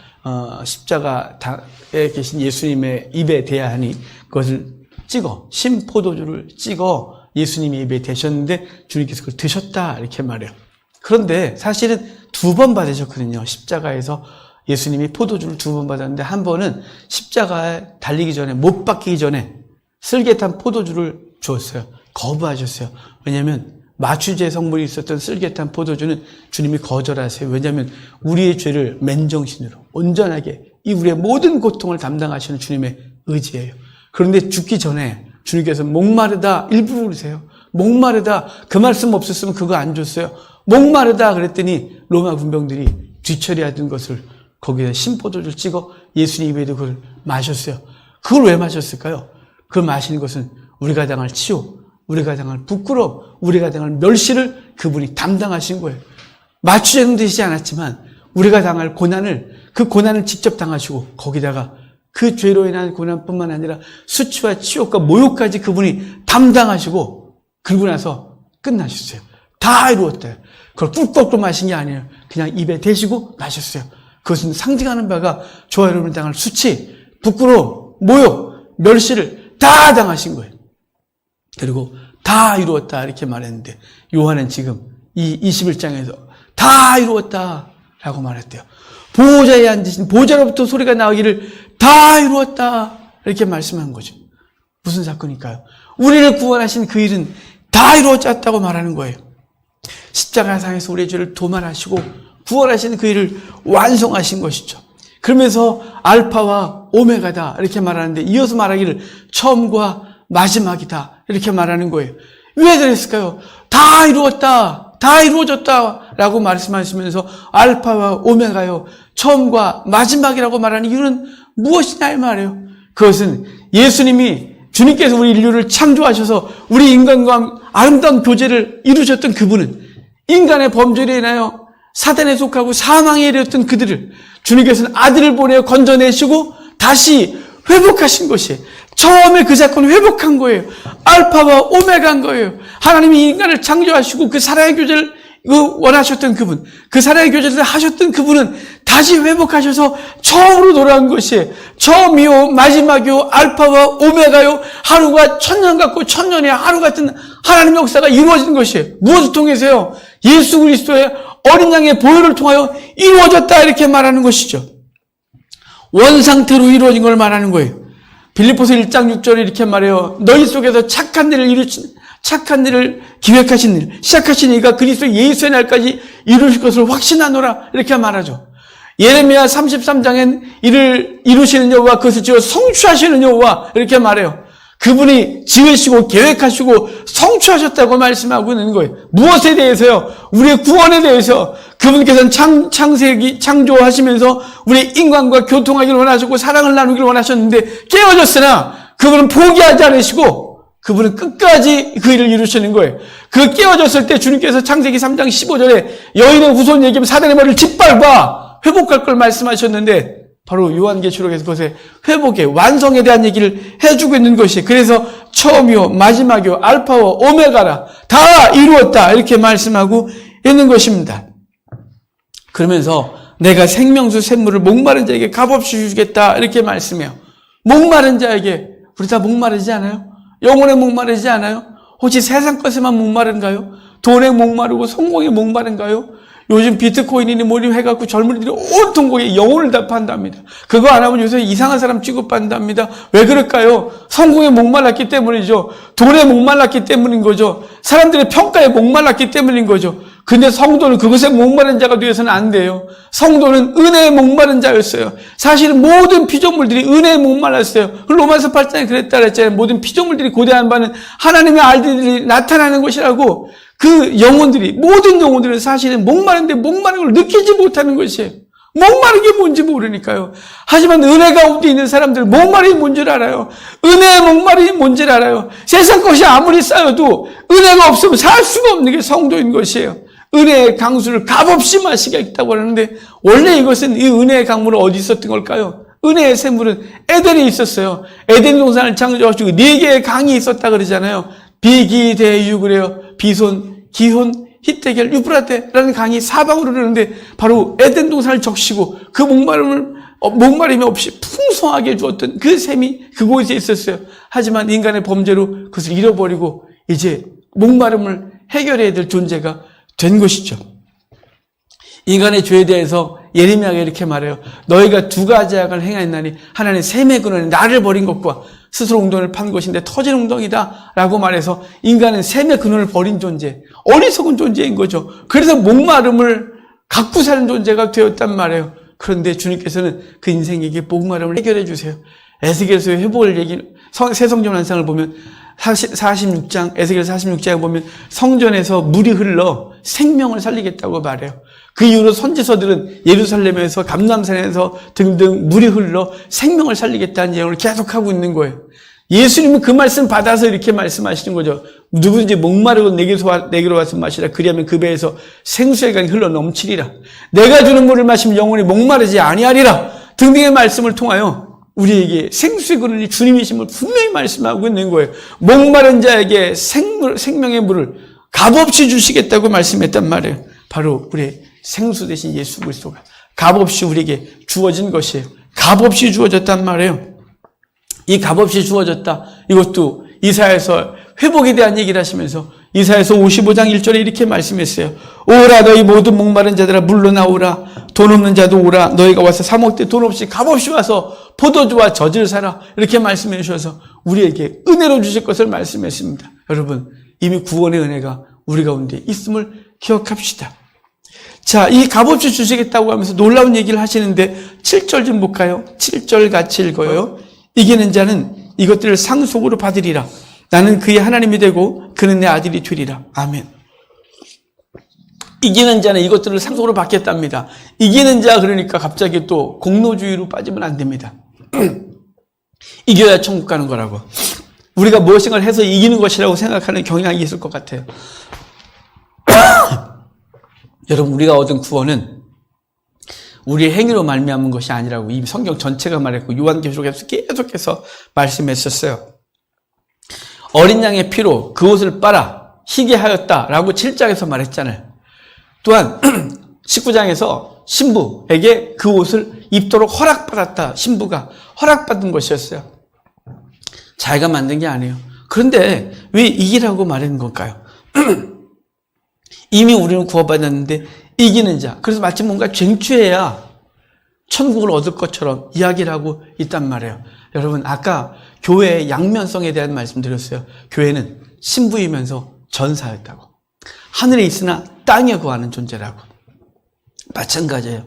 십자가에 계신 예수님의 입에 대야 하니 그것을 찍어 신포도주를 찍어 예수님의 입에 대셨는데 주님께서 그걸 드셨다 이렇게 말해요. 그런데 사실은 2번 받으셨거든요. 십자가에서 예수님이 포도주를 2번 받았는데 한 번은 십자가에 달리기 전에 못 박히기 전에 쓸개탄 포도주를 주었어요. 거부하셨어요. 왜냐하면 마취제 성분이 있었던 쓸개탄 포도주는 주님이 거절하세요. 왜냐하면 우리의 죄를 맨정신으로 온전하게 이 우리의 모든 고통을 담당하시는 주님의 의지예요. 그런데 죽기 전에 주님께서 목마르다 일부러 그러세요. 목마르다 그 말씀 없었으면 그거 안 줬어요. 목마르다 그랬더니 로마 군병들이 뒤처리하던 것을 거기에 신포도주를 찍어 예수님 입에도 그걸 마셨어요. 그걸 왜 마셨을까요? 그걸 마시는 것은 우리가 당할 치욕, 우리가 당할 부끄러움, 우리가 당할 멸시를 그분이 담당하신 거예요. 마취제는 되시지 않았지만 우리가 당할 고난을 그 고난을 직접 당하시고 거기다가 그 죄로 인한 고난뿐만 아니라 수치와 치욕과 모욕까지 그분이 담당하시고 그러고 나서 끝나셨어요. 다 이루었대요. 그걸 꿀꺽 마신 게 아니에요. 그냥 입에 대시고 마셨어요. 그것은 상징하는 바가 저와 여러분이 당할 수치, 부끄러움, 모욕, 멸시를 다 당하신 거예요. 그리고 다 이루었다 이렇게 말했는데 요한은 지금 이 21장에서 다 이루었다 라고 말했대요. 보호자에 앉으신 보호자로부터 소리가 나오기를 다 이루었다 이렇게 말씀한 거죠. 무슨 사건일까요? 우리를 구원하신 그 일은 다 이루어졌다고 말하는 거예요. 십자가상에서 우리의 죄를 도말하시고 구원하신 그 일을 완성하신 것이죠. 그러면서 알파와 오메가다 이렇게 말하는데 이어서 말하기를 처음과 마지막이다 이렇게 말하는 거예요. 왜 그랬을까요? 다 이루었다, 다 이루어졌다 라고 말씀하시면서 알파와 오메가요 처음과 마지막이라고 말하는 이유는 무엇이냐 이 말이에요. 그것은 예수님이 주님께서 우리 인류를 창조하셔서 우리 인간과 아름다운 교제를 이루셨던 그분은 인간의 범죄로 인하여 사단에 속하고 사망에 이르렀던 그들을 주님께서는 아들을 보내어 건져내시고 다시 회복하신 것이에요. 처음에 그 사건을 회복한 거예요. 알파와 오메가인 거예요. 하나님이 인간을 창조하시고 그 사랑의 교제를 원하셨던 그분, 그 사랑의 교제를 하셨던 그분은 다시 회복하셔서 처음으로 돌아온 것이에요. 처음이요, 마지막이요, 알파와 오메가요, 하루가 천년 같고 천년의 하루 같은 하나님의 역사가 이루어진 것이에요. 무엇을 통해서요? 예수 그리스도의 어린 양의 보혈을 통하여 이루어졌다 이렇게 말하는 것이죠. 원상태로 이루어진 걸 말하는 거예요. 빌립보서 1장 6절에 이렇게 말해요. 너희 속에서 착한 일을 기획하신 일, 시작하신 이가 그리스도 예수의 날까지 이루실 것을 확신하노라 이렇게 말하죠. 예레미야 33장엔 이를 이루시는 여호와, 그것을 지어 성취하시는 여호와 이렇게 말해요. 그분이 지으시고 계획하시고 성취하셨다고 말씀하고 있는 거예요. 무엇에 대해서요? 우리의 구원에 대해서. 그분께서는 창조하시면서 우리 인간과 교통하기를 원하셨고 사랑을 나누기를 원하셨는데 깨어졌으나 그분은 포기하지 않으시고 그분은 끝까지 그 일을 이루시는 거예요. 그 깨어졌을 때 주님께서 창세기 3장 15절에 여인의 후손 얘기하면 사단의 머리를 짓밟아 회복할 걸 말씀하셨는데 바로 요한계시록에서 그것의 회복의 완성에 대한 얘기를 해주고 있는 것이, 그래서 처음이요 마지막이요 알파와 오메가라 다 이루었다 이렇게 말씀하고 있는 것입니다. 그러면서 내가 생명수 샘물을 목마른 자에게 값없이 주겠다 이렇게 말씀해요. 목마른 자에게, 우리 다 목마르지 않아요? 영혼에 목마르지 않아요? 혹시 세상 것에만 목마른가요? 돈에 목마르고 성공에 목마른가요? 요즘 비트코인이니 뭐니 해갖고 젊은이들이 온통 거기에 영혼을 다 판답니다. 그거 안 하면 요새 이상한 사람 취급한답니다. 왜 그럴까요? 성공에 목말랐기 때문이죠. 돈에 목말랐기 때문인 거죠. 사람들의 평가에 목말랐기 때문인 거죠. 근데 성도는 그것에 목마른 자가 되어서는 안 돼요. 성도는 은혜에 목마른 자였어요. 사실은 모든 피조물들이 은혜에 목말랐어요. 로마서 8장에 그랬다 그랬잖아요. 모든 피조물들이 고대한 바는 하나님의 알들이 나타나는 것이라고. 그 영혼들이, 모든 영혼들은 사실은 목마른데 목마른 걸 느끼지 못하는 것이에요. 목마른 게 뭔지 모르니까요. 하지만 은혜 가운데 있는 사람들은 목마름이 뭔지를 알아요. 은혜의 목마름이 뭔지를 알아요. 세상 것이 아무리 쌓여도 은혜가 없으면 살 수가 없는 게 성도인 것이에요. 은혜의 강수를 값없이 마시겠다고 하는데 원래 이것은 이 은혜의 강물은 어디 있었던 걸까요? 은혜의 샘물은 에덴에 있었어요. 에덴 동산을 창조하시고 4개의 강이 있었다 그러잖아요. 비기대유 그래요. 비손, 기혼, 히데겔, 유브라데라는 강이 사방으로 흐르는데 바로 에덴 동산을 적시고 그 목마름이 없이 풍성하게 주었던 그 샘이 그곳에 있었어요. 하지만 인간의 범죄로 그것을 잃어버리고 이제 목마름을 해결해야 될 존재가 된 것이죠. 인간의 죄에 대해서 예레미야가 이렇게 말해요. 너희가 2가지 악을 행하였나니 하나는 샘의 근원에 나를 버린 것과 스스로 웅덩이를 판 것인데 터진 웅덩이다 라고 말해서 인간은 샘의 근원을 버린 존재, 어리석은 존재인 거죠. 그래서 목마름을 갖고 사는 존재가 되었단 말이에요. 그런데 주님께서는 그 인생에게 목마름을 해결해 주세요. 에스겔서의 회복을 새 성전 완성을 보면 46장, 에스겔 46장에 보면 성전에서 물이 흘러 생명을 살리겠다고 말해요. 그 이후로 선지서들은 예루살렘에서 감람산에서 등등 물이 흘러 생명을 살리겠다는 예언을 계속하고 있는 거예요. 예수님은 그 말씀 받아서 이렇게 말씀하시는 거죠. 누구든지 목마르고 내게로 와서 마시라. 그리하면 그 배에서 생수의 강이 흘러 넘치리라. 내가 주는 물을 마시면 영원히 목마르지 아니하리라. 등등의 말씀을 통하여 우리에게 생수의 근원이 주님이심을 분명히 말씀하고 있는 거예요. 목마른 자에게 생명의 물을 값없이 주시겠다고 말씀했단 말이에요. 바로 우리의 생수 대신 예수 그리스도가 값없이 우리에게 주어진 것이에요. 값없이 주어졌단 말이에요. 이 값없이 주어졌다. 이것도 이사야에서 회복에 대한 얘기를 하시면서 이사야서 55장 1절에 이렇게 말씀했어요. 오라 너희 모든 목마른 자들아 물러나오라. 돈 없는 자도 오라. 너희가 와서 사 먹되 돈 없이 값없이 와서 포도주와 젖을 사라. 이렇게 말씀해 주셔서 우리에게 은혜로 주실 것을 말씀했습니다. 여러분 이미 구원의 은혜가 우리 가운데 있음을 기억합시다. 자, 이 값없이 주시겠다고 하면서 놀라운 얘기를 하시는데 7절 좀 볼까요? 7절 같이 읽어요. 이기는 자는 이것들을 상속으로 받으리라. 나는 그의 하나님이 되고 그는 내 아들이 되리라. 아멘. 이기는 자는 이것들을 상속으로 받겠답니다. 이기는 자 그러니까 갑자기 또 공로주의로 빠지면 안 됩니다. 이겨야 천국 가는 거라고. 우리가 무엇인가를 해서 이기는 것이라고 생각하는 경향이 있을 것 같아요. 여러분 우리가 얻은 구원은 우리의 행위로 말미암은 것이 아니라고 이 성경 전체가 말했고 요한계시록에서 계속해서 말씀했었어요. 어린 양의 피로 그 옷을 빨아 희게 하였다라고 7장에서 말했잖아요. 또한 19장에서 신부에게 그 옷을 입도록 허락받았다. 신부가 허락받은 것이었어요. 자기가 만든 게 아니에요. 그런데 왜 이기라고 말하는 걸까요? 이미 우리는 구원받았는데 이기는 자. 그래서 마치 뭔가 쟁취해야 천국을 얻을 것처럼 이야기를 하고 있단 말이에요. 여러분, 아까 교회의 양면성에 대한 말씀 드렸어요. 교회는 신부이면서 전사였다고. 하늘에 있으나 땅에 거하는 존재라고. 마찬가지예요.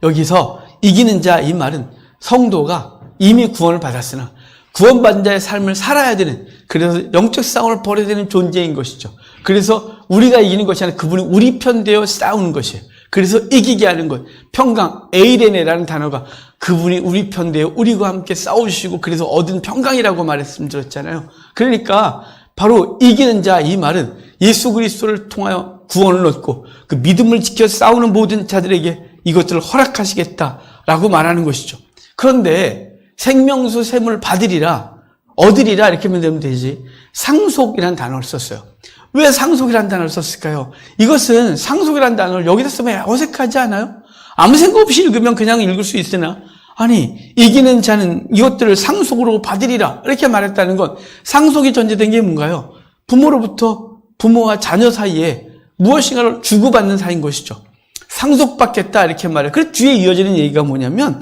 여기서 이기는 자 이 말은 성도가 이미 구원을 받았으나 구원받은 자의 삶을 살아야 되는, 그래서 영적 싸움을 벌여야 되는 존재인 것이죠. 그래서 우리가 이기는 것이 아니라 그분이 우리 편 되어 싸우는 것이에요. 그래서 이기게 하는 것. 평강, 에이레네라는 단어가 그분이 우리 편 되어 우리와 함께 싸우시고 그래서 얻은 평강이라고 말씀드렸잖아요. 그러니까 바로 이기는 자 이 말은 예수 그리스도를 통하여 구원을 얻고 그 믿음을 지켜 싸우는 모든 자들에게 이것들을 허락하시겠다라고 말하는 것이죠. 그런데 생명수 샘을 받으리라, 얻으리라 이렇게 하면 되지 상속이라는 단어를 썼어요. 왜 상속이라는 단어를 썼을까요? 이것은 상속이라는 단어를 여기다 쓰면 어색하지 않아요? 아무 생각 없이 읽으면 그냥 읽을 수 있으나 아니 이기는 자는 이것들을 상속으로 받으리라 이렇게 말했다는 건 상속이 전제된 게 뭔가요? 부모로부터 부모와 자녀 사이에 무엇인가를 주고받는 사이인 것이죠. 상속받겠다 이렇게 말해요. 그래서 뒤에 이어지는 얘기가 뭐냐면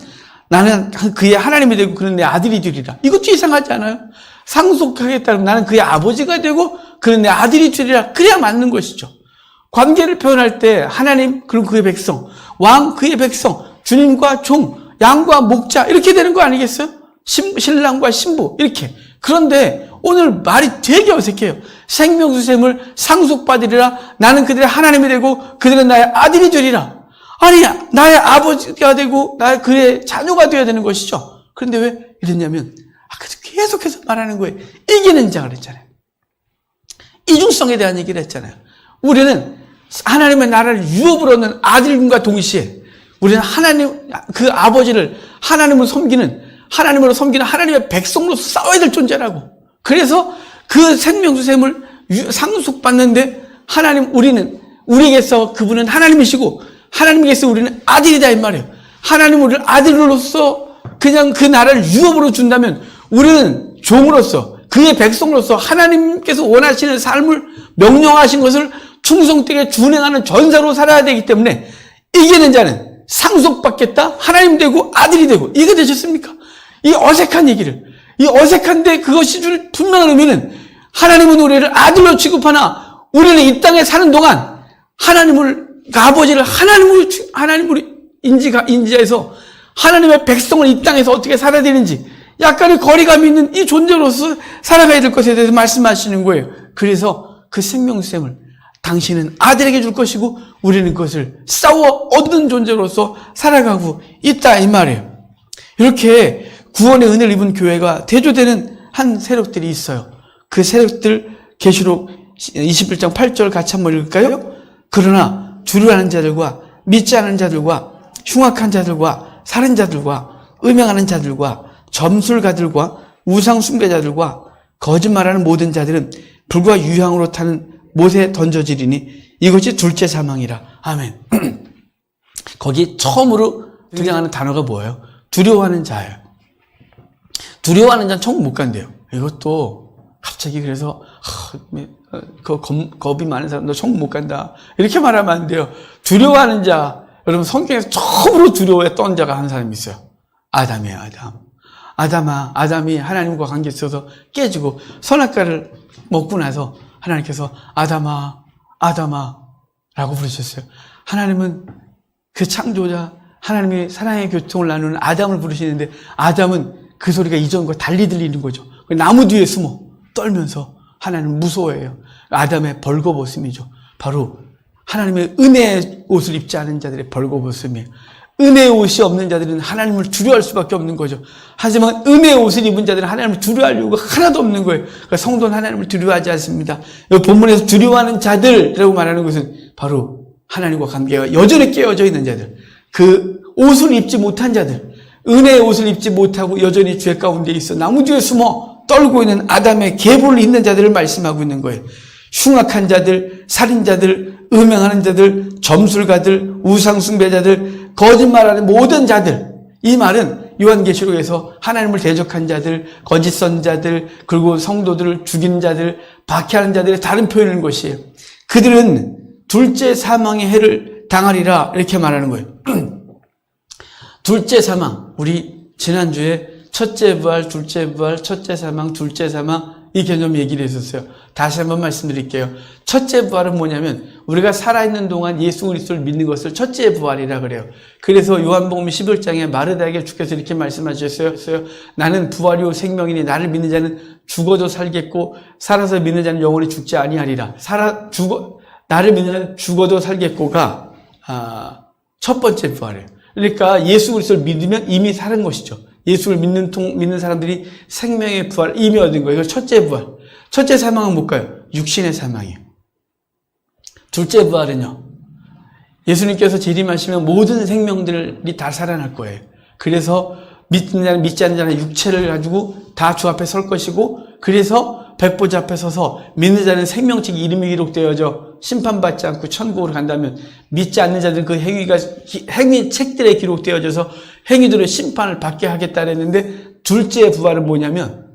나는 그의 하나님이 되고 그는 내 아들이 되리라. 이것도 이상하지 않아요? 상속하겠다. 나는 그의 아버지가 되고 그는 내 아들이 되리라. 그래야 맞는 것이죠. 관계를 표현할 때 하나님 그리고 그의 백성, 왕 그의 백성, 주님과 종, 양과 목자 이렇게 되는 거 아니겠어요? 신랑과 신부 이렇게. 그런데 오늘 말이 되게 어색해요. 생명수샘을 상속받으리라. 나는 그들의 하나님이 되고 그들은 나의 아들이 되리라. 아니, 나의 아버지가 되고 나의 그의 자녀가 되어야 되는 것이죠. 그런데 왜 이랬냐면 아까 계속해서 말하는 거예요. 이기는 자 그랬잖아요. 이중성에 대한 얘기를 했잖아요. 우리는 하나님의 나라를 유업으로 얻는 아들과 동시에 우리는 하나님 그 아버지를 하나님으로 섬기는 하나님의 백성으로서 싸워야 될 존재라고. 그래서 그 생명수샘을 상속받는데 우리에게서 그분은 하나님이시고 하나님께서 우리는 아들이다 이 말이에요. 하나님 우리를 아들로서 그냥 그 나라를 유업으로 준다면 우리는 종으로서 그의 백성으로서 하나님께서 원하시는 삶을 명령하신 것을 충성되게 준행하는 전사로 살아야 되기 때문에 이기는 자는 상속받겠다. 하나님 되고 아들이 되고. 이게 되셨습니까? 이 어색한 얘기를. 이 어색한데 그것이 줄 분명한 의미는 하나님은 우리를 아들로 취급하나 우리는 이 땅에 사는 동안 아버지를 하나님으로 인지해서 하나님의 백성을 이 땅에서 어떻게 살아야 되는지 약간의 거리감이 있는 이 존재로서 살아가야 될 것에 대해서 말씀하시는 거예요. 그래서 그 생명샘을 당신은 아들에게 줄 것이고 우리는 그것을 싸워 얻는 존재로서 살아가고 있다 이 말이에요. 이렇게 구원의 은혜를 입은 교회가 대조되는 한 세력들이 있어요. 그 세력들 계시록 21장 8절 같이 한번 읽을까요? 그러나 주류하는 자들과 믿지 않는 자들과 흉악한 자들과 살인자들과 음행하는 자들과 점술가들과 우상 숭배자들과 거짓말하는 모든 자들은 불과 유향으로 타는 못에 던져지리니 이것이 둘째 사망이라. 아멘. 거기 처음으로 등장하는 단어가 뭐예요? 두려워하는 자예요. 두려워하는 자는 천국 못 간대요. 이것도 갑자기 그래서 겁이 많은 사람 너 천국 못 간다 이렇게 말하면 안 돼요. 두려워하는 자, 여러분 성경에서 처음으로 두려워했던 자가 한 사람이 있어요. 아담이에요. 아담이 하나님과 관계 있어서 깨지고 선악과를 먹고 나서 하나님께서 아담아 라고 부르셨어요. 하나님은 그 창조자, 하나님이 사랑의 교통을 나누는 아담을 부르시는데 아담은 그 소리가 이전과 달리 들리는 거죠. 나무 뒤에 숨어 떨면서 하나님 무서워해요. 아담의 벌거벗음이죠. 바로 하나님의 은혜의 옷을 입지 않은 자들의 벌거벗음이에요. 은혜의 옷이 없는 자들은 하나님을 두려워할 수밖에 없는 거죠. 하지만 은혜의 옷을 입은 자들은 하나님을 두려워할 이유가 하나도 없는 거예요. 그러니까 성도는 하나님을 두려워하지 않습니다. 이 본문에서 두려워하는 자들이라고 말하는 것은 바로 하나님과 관계가 여전히 깨어져 있는 자들. 그 옷을 입지 못한 자들, 은혜의 옷을 입지 못하고 여전히 죄 가운데 있어 나무 뒤에 숨어 떨고 있는 아담의 계보를 잇는 자들을 말씀하고 있는 거예요. 흉악한 자들, 살인자들, 음행하는 자들, 점술가들, 우상숭배자들, 거짓말하는 모든 자들. 이 말은 요한계시록에서 하나님을 대적한 자들, 거짓 선자들, 그리고 성도들을 죽이는 자들, 박해하는 자들의 다른 표현인 것이에요. 그들은 둘째 사망의 해를 당하리라 이렇게 말하는 거예요. 둘째 사망, 우리 지난주에 첫째 부활, 둘째 부활, 첫째 사망, 둘째 사망 이 개념 얘기를 했었어요. 다시 한번 말씀드릴게요. 첫째 부활은 뭐냐면 우리가 살아있는 동안 예수 그리스도를 믿는 것을 첫째 부활이라 그래요. 그래서 요한복음 11장에 마르다에게 주께서 이렇게 말씀하셨어요. 나는 부활이요 생명이니 나를 믿는 자는 죽어도 살겠고 살아서 믿는 자는 영원히 죽지 아니하리라. 나를 믿는 자는 죽어도 살겠고가 첫 번째 부활이에요. 그러니까 예수 그리스도를 믿으면 이미 살은 것이죠. 예수를 믿는 사람들이 생명의 부활을 이미 얻은 거예요. 이걸 첫째 부활. 첫째 사망은 뭘까요? 육신의 사망이에요. 둘째 부활은요. 예수님께서 재림하시면 모든 생명들이 다 살아날 거예요. 그래서 믿는 자는 믿지 않는 자는 육체를 가지고 다 주 앞에 설 것이고 그래서 백보자 앞에 서서 믿는 자는 생명책 이름이 기록되어져 심판받지 않고 천국으로 간다면 믿지 않는 자들은 그 행위 책들에 기록되어져서 행위들의 심판을 받게 하겠다 그랬는데 둘째 부활은 뭐냐면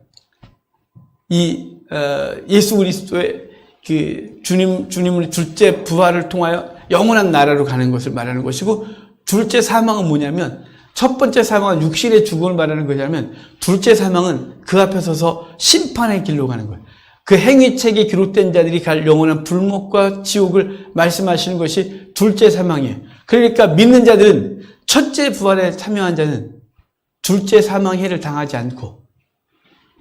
예수 그리스도의 그 주님의 둘째 부활을 통하여 영원한 나라로 가는 것을 말하는 것이고 둘째 사망은 뭐냐면 첫 번째 사망은 육신의 죽음을 말하는 거냐면 둘째 사망은 그 앞에 서서 심판의 길로 가는 거예요. 그 행위책에 기록된 자들이 갈 영원한 불못과 지옥을 말씀하시는 것이 둘째 사망이에요. 그러니까 믿는 자들은 첫째 부활에 참여한 자는 둘째 사망의 해를 당하지 않고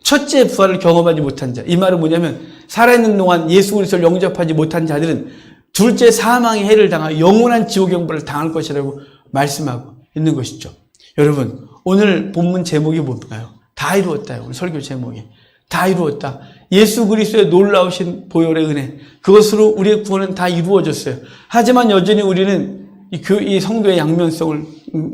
첫째 부활을 경험하지 못한 자. 이 말은 뭐냐면 살아있는 동안 예수 그리스도를 영접하지 못한 자들은 둘째 사망의 해를 당하여 영원한 지옥 형벌을 당할 것이라고 말씀하고 있는 것이죠. 여러분 오늘 본문 제목이 뭘까요? 다 이루었다. 오늘 설교 제목이 다 이루었다. 예수 그리스도의 놀라우신 보혈의 은혜 그것으로 우리의 구원은 다 이루어졌어요. 하지만 여전히 우리는 이 성도의 양면성을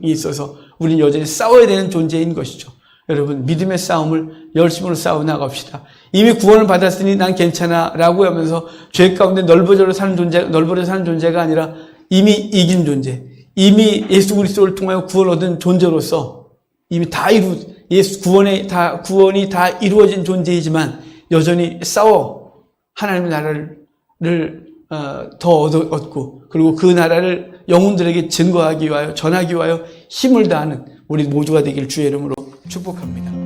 있어서 우리는 여전히 싸워야 되는 존재인 것이죠. 여러분 믿음의 싸움을 열심으로 싸워나갑시다. 이미 구원을 받았으니 난 괜찮아 라고 하면서 죄 가운데 널브러져 사는 존재가 아니라 이미 이긴 존재, 이미 예수 그리스도를 통하여 구원 얻은 존재로서 이미 구원이 다 이루어진 존재이지만 여전히 싸워 하나님의 나라를 더 얻고 그리고 그 나라를 영혼들에게 증거하기 위하여 전하기 위하여 힘을 다하는 우리 모두가 되길 주의 이름으로 축복합니다.